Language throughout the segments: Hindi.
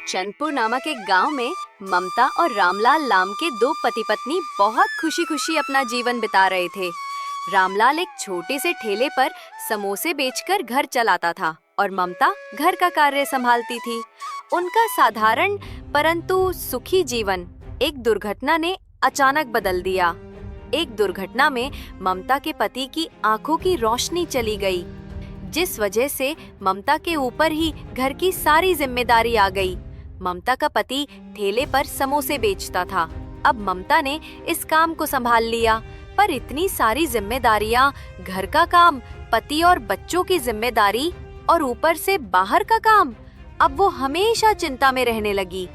चंदपुर नामक एक गांव में ममता और रामलाल नाम के दो पति पत्नी बहुत खुशी खुशी अपना जीवन बिता रहे थे। रामलाल एक छोटे से ठेले पर समोसे बेचकर घर चलाता था और ममता घर का कार्य संभालती थी। उनका साधारण परंतु सुखी जीवन एक दुर्घटना ने अचानक बदल दिया। एक दुर्घटना में ममता के पति की आंखों की रोशनी चली गई, जिस वजह से ममता के ऊपर ही घर की सारी जिम्मेदारी आ गई। ममता का पति ठेले पर समोसे बेचता था। अब ममता ने इस काम को संभाल लिया, पर इतनी सारी जिम्मेदारियां, घर का काम, पति और बच्चों की जिम्मेदारी और ऊपर से बाहर का काम, अब वो हमेशा चिंता में रहने लगी।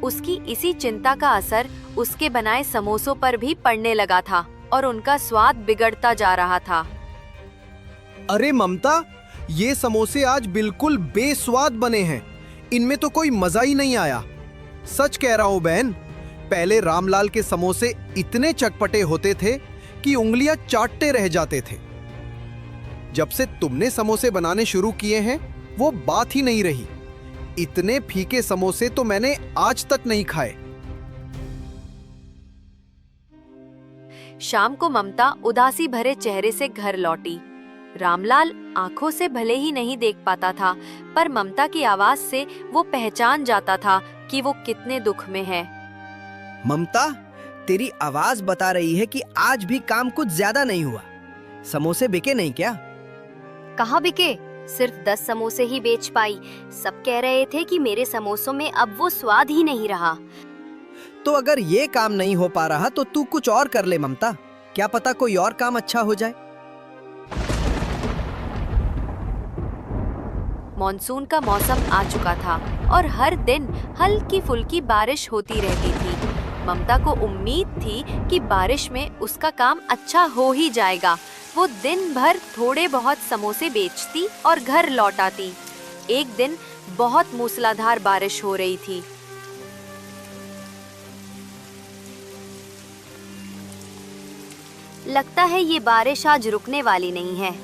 उसकी इसी चिंता का असर उसके बनाए समोसों पर भी पड़ने लगा था और उनका स्वाद बिगड़ता जा रहा था। अरे ममता, ये समोसे आज बिल्कुल बेस्वाद बने हैं। इनमें तो कोई मजा ही नहीं आया। सच कह रहा हूँ बहन, पहले रामलाल के समोसे इतने चटपटे होते थे कि उंगलियां चाटते रह जाते थे। जब से तुमने समोसे बनाने शुरू किए हैं, वो बात ही नहीं रही। इतने फीके समोसे तो मैंने आज तक नहीं खाए। शाम को ममता उदासी भरे चेहरे से घर लौटी। रामलाल आंखों से भले ही नहीं देख पाता था, पर ममता की आवाज से वो पहचान जाता था कि वो कितने दुख में है। ममता, तेरी आवाज बता रही है कि आज भी काम कुछ ज्यादा नहीं हुआ। समोसे बिके नहीं क्या? कहाँ बिके? सिर्फ 10 समोसे ही बेच पाई। सब कह रहे थे कि मेरे समोसों में अब वो स्वाद ही नहीं रहा। तो अगर ये काम नहीं हो पा रहा तो तू कुछ और कर ले ममता। क्या पता कोई और काम अच्छा हो जाए। मॉनसून का मौसम आ चुका था और हर दिन हल्की फुल्की बारिश होती रहती थी। ममता को उम्मीद थी कि बारिश में उसका काम अच्छा हो ही जाएगा। वो दिन भर थोड़े बहुत समोसे बेचती और घर लौट आती। एक दिन बहुत मूसलाधार बारिश हो रही थी। लगता है ये बारिश आज रुकने वाली नहीं है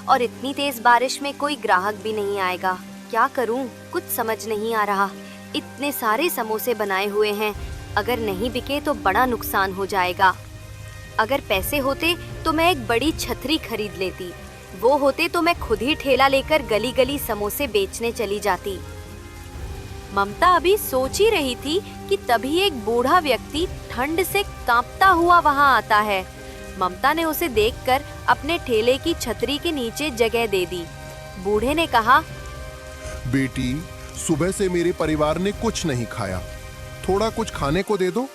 और इतनी तेज बारिश में कोई ग्राहक भी नहीं आएगा। क्या करूं? कुछ समझ नहीं आ रहा। इतने सारे समोसे बनाए हुए हैं, अगर नहीं बिके तो बड़ा नुकसान हो जाएगा। अगर पैसे होते तो मैं एक बड़ी छतरी खरीद लेती। वो होते तो मैं खुद ही ठेला लेकर गली गली समोसे बेचने चली जाती। ममता अभी सोच ही रही थी कि तभी एक बूढ़ा व्यक्ति ठंड से कांपता हुआ वहां आता है। ममता ने उसे देखकर अपने ठेले की छतरी के नीचे जगह दे दी। बूढ़े ने कहा, बेटी, सुबह से मेरे परिवार ने कुछ नहीं खाया, थोड़ा कुछ खाने को दे दो,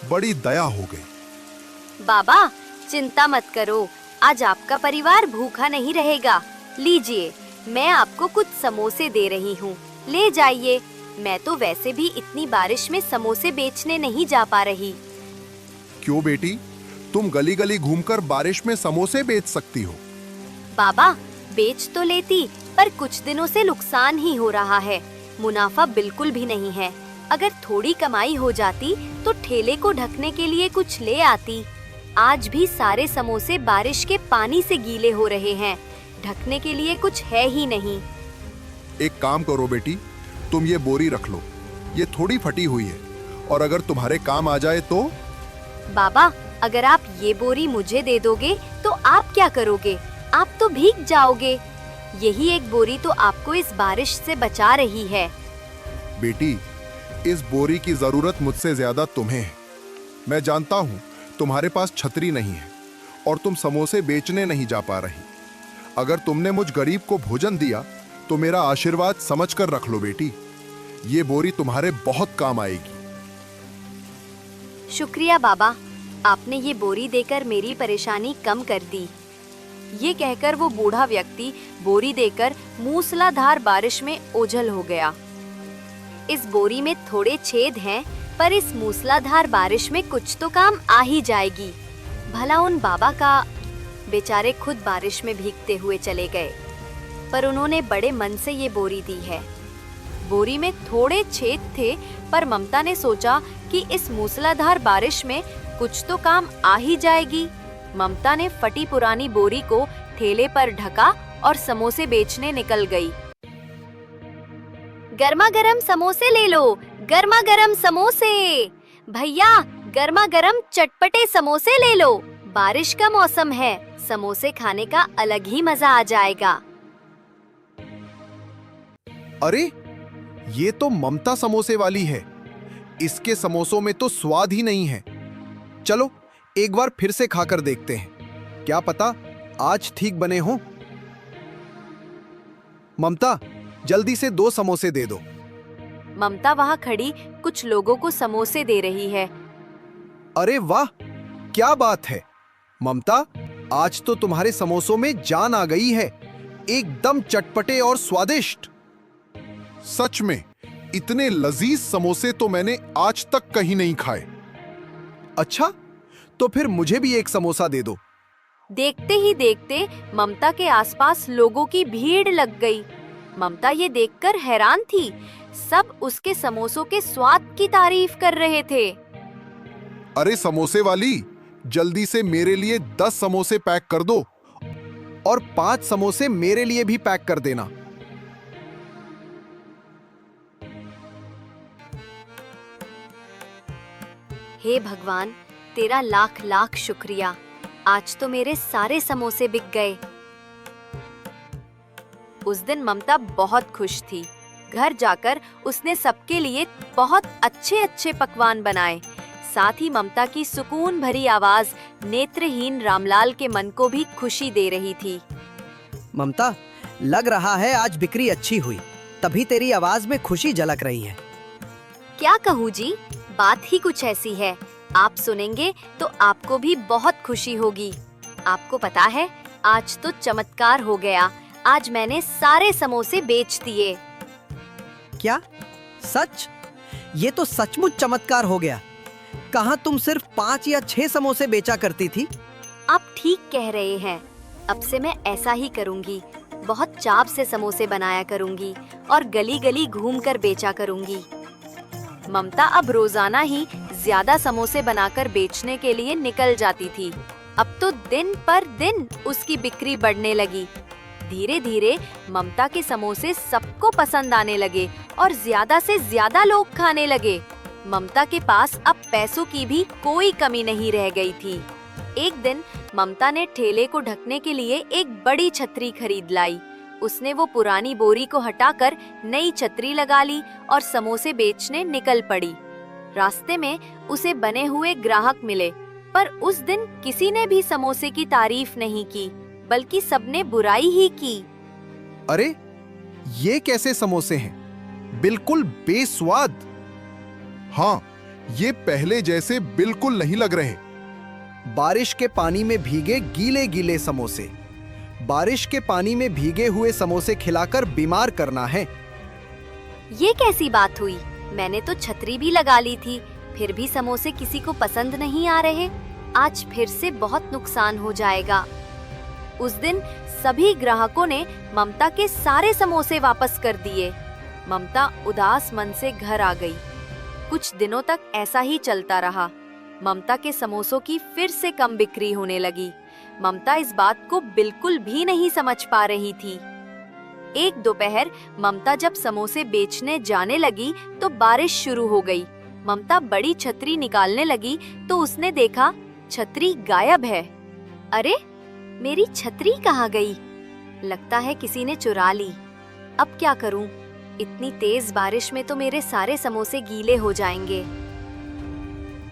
बड़ी दया हो गई। बाबा, चिंता मत करो, आज आपका परिवार भूखा नहीं रहेगा। लीजिए, मैं आपको कुछ समोसे दे रही हूँ, ले जाइए। मैं तो वैसे भी इतनी बारिश में समोसे बेचने नहीं जा पा रही। क्यों बेटी, तुम गली गली घूमकर बारिश में समोसे बेच सकती हो। बाबा, बेच तो लेती, पर कुछ दिनों से नुकसान ही हो रहा है। मुनाफा बिल्कुल भी नहीं है। अगर थोड़ी कमाई हो जाती तो ठेले को ढकने के लिए कुछ ले आती। आज भी सारे समोसे बारिश के पानी से गीले हो रहे हैं। ढकने के लिए कुछ है ही नहीं। एक काम करो बेटी, तुम ये बोरी रख लो, ये थोड़ी फटी हुई है और अगर तुम्हारे काम आ जाए तो। बाबा, अगर आप ये बोरी मुझे दे दोगे तो आप क्या करोगे? आप तो भीग जाओगे। यही एक बोरी तो आपको इस बारिश से बचा रही है। बेटी, इस बोरी की जरूरत मुझसे ज्यादा तुम्हें है। मैं जानता हूँ तुम्हारे पास छतरी नहीं है और तुम समोसे बेचने नहीं जा पा रही। अगर तुमने मुझ गरीब को भोजन दिया तो मेरा आशीर्वाद समझकर रख लो बेटी। ये बोरी तुम्हारे बहुत काम आएगी। शुक्रिया बाबा, आपने ये बोरी देकर मेरी परेशानी कम कर दी। ये कहकर वो बूढ़ा व्यक्ति बोरी देकर मूसलाधार बारिश में ओझल हो गया। इस बोरी में थोड़े छेद हैं, पर इस मूसलाधार बारिश में कुछ तो काम आ ही जाएगी। भला उन बाबा का। बेचारे खुद बारिश में भीगते हुए चले गए, पर उन्होंने बड़े मन से ये बोरी दी है। बोरी में थोड़े छेद थे, पर ममता ने सोचा कि इस मूसलाधार बारिश में कुछ तो काम आ ही जाएगी। ममता ने फटी पुरानी बोरी को ठेले पर ढका और समोसे बेचने निकल गई। गर्मा गर्म समोसे ले लो, गर्मा गर्म समोसे। भैया, गर्मा गर्म चटपटे समोसे ले लो। बारिश का मौसम है, समोसे खाने का अलग ही मजा आ जाएगा। अरे ये तो ममता समोसे वाली है। इसके समोसों में तो स्वाद ही नहीं है। चलो एक बार फिर से खाकर देखते हैं, क्या पता आज ठीक बने हों। ममता, जल्दी से 2 समोसे दे दो। ममता वहाँ खड़ी कुछ लोगों को समोसे दे रही है। अरे वाह, क्या बात है ममता, आज तो तुम्हारे समोसों में जान आ गई है। एकदम चटपटे और स्वादिष्ट। सच में इतने लजीज समोसे तो मैंने आज तक कहीं नहीं खाए। अच्छा, तो फिर मुझे भी एक समोसा दे दो। देखते ही देखते ममता के आसपास लोगों की भीड़ लग गई। ममता ये देखकर हैरान थी। सब उसके समोसों के स्वाद की तारीफ कर रहे थे। अरे समोसे वाली, जल्दी से मेरे लिए 10 समोसे पैक कर दो। और 5 समोसे मेरे लिए भी पैक कर देना। हे भगवान, तेरा लाख लाख शुक्रिया। आज तो मेरे सारे समोसे बिक गए। उस दिन ममता बहुत खुश थी। घर जाकर उसने सबके लिए बहुत अच्छे अच्छे पकवान बनाए। साथ ही ममता की सुकून भरी आवाज नेत्रहीन रामलाल के मन को भी खुशी दे रही थी। ममता, लग रहा है आज बिक्री अच्छी हुई, तभी तेरी आवाज में खुशी झलक रही है। क्या कहूँ जी, बात ही कुछ ऐसी है। आप सुनेंगे तो आपको भी बहुत खुशी होगी। आपको पता है, आज तो चमत्कार हो गया। आज मैंने सारे समोसे बेच दिए। क्या सच? ये तो सचमुच चमत्कार हो गया। कहाँ तुम सिर्फ 5 या 6 समोसे बेचा करती थी? आप ठीक कह रहे हैं। अब से मैं ऐसा ही करूंगी। बहुत चाव से समोसे बनाया करूंगी और गली गली घूमकर बेचा करूंगी। ममता अब रोजाना ही ज्यादा समोसे बनाकर बेचने के लिए निकल जाती थी। अब तो दिन पर दिन उसकी बिक्री बढ़ने लगी। धीरे धीरे ममता के समोसे सबको पसंद आने लगे और ज्यादा से ज्यादा लोग खाने लगे। ममता के पास अब पैसों की भी कोई कमी नहीं रह गई थी। एक दिन ममता ने ठेले को ढकने के लिए एक बड़ी छतरी खरीद लाई। उसने वो पुरानी बोरी को हटाकर नई छतरी लगा ली और समोसे बेचने निकल पड़ी। रास्ते में उसे बने हुए ग्राहक मिले, पर उस दिन किसी ने भी समोसे की तारीफ नहीं की, बल्कि सबने बुराई ही की। अरे ये कैसे समोसे हैं? बिल्कुल बेस्वाद। हाँ, ये पहले जैसे बिल्कुल नहीं लग रहे। बारिश के पानी में भीगे गीले गीले समोसे। बारिश के पानी में भीगे हुए समोसे खिलाकर बीमार करना है। ये कैसी बात हुई? मैंने तो छतरी भी लगा ली थी, फिर भी समोसे किसी को पसंद नहीं आ रहे। आज फिर से बहुत नुकसान हो जाएगा। उस दिन सभी ग्राहकों ने ममता के सारे समोसे वापस कर दिए। ममता उदास मन से घर आ गई। कुछ दिनों तक ऐसा ही चलता रहा। ममता के समोसों की फिर से कम बिक्री होने लगी। ममता इस बात को बिल्कुल भी नहीं समझ पा रही थी। एक दोपहर ममता जब समोसे बेचने जाने लगी तो बारिश शुरू हो गई। ममता बड़ी छतरी निकालने लगी तो उसने देखा छतरी गायब है। अरे, मेरी छतरी कहाँ गई? लगता है किसी ने चुरा ली। अब क्या करूं? इतनी तेज बारिश में तो मेरे सारे समोसे गीले हो जाएंगे।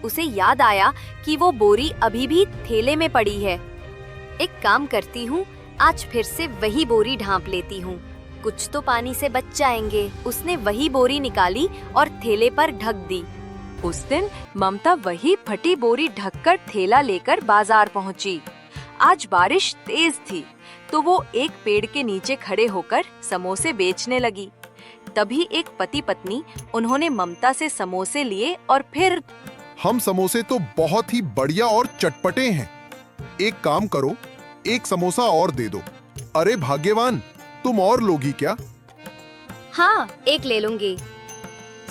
उसे याद आया कि वो बोरी अभी भी ठेले में पड़ी है। एक काम करती हूँ, आज फिर से वही बोरी ढांप लेती हूँ, कुछ तो पानी से बच जाएंगे। उसने वही बोरी निकाली और ठेले पर ढक दी। उस दिन ममता वही फटी बोरी ढककर ठेला लेकर बाजार पहुंची। आज बारिश तेज थी तो वो एक पेड़ के नीचे खड़े होकर समोसे बेचने लगी। तभी एक पति पत्नी, उन्होंने ममता से समोसे लिए और फिर, हम समोसे तो बहुत ही बढ़िया और चटपटे हैं। एक काम करो, एक समोसा और दे दो। अरे भाग्यवान, तुम और लोगी क्या? हाँ, एक ले लूंगी।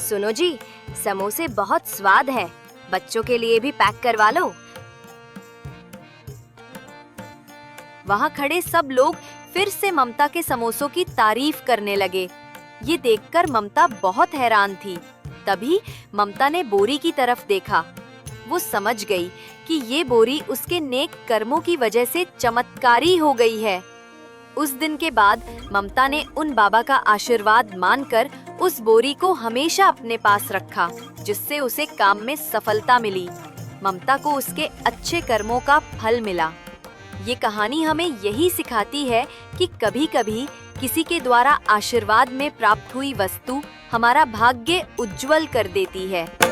सुनो जी, समोसे बहुत स्वाद है, बच्चों के लिए भी पैक करवा लो। वहाँ खड़े सब लोग फिर से ममता के समोसों की तारीफ करने लगे। ये देखकर ममता बहुत हैरान थी। तभी ममता ने बोरी की तरफ देखा। वो समझ गई कि ये बोरी उसके नेक कर्मों की वजह से चमत्कारी हो गई है। उस दिन के बाद ममता ने उन बाबा का आशीर्वाद मानकर उस बोरी को हमेशा अपने पास रखा, जिससे उसे काम में सफलता मिली। ममता को उसके अच्छे कर्मों का फल मिला। ये कहानी हमें यही सिखाती है कि कभी-कभी किसी के द्वारा आशीर्वाद में प्राप्त हुई वस्तु हमारा भाग्य उज्जवल कर देती है।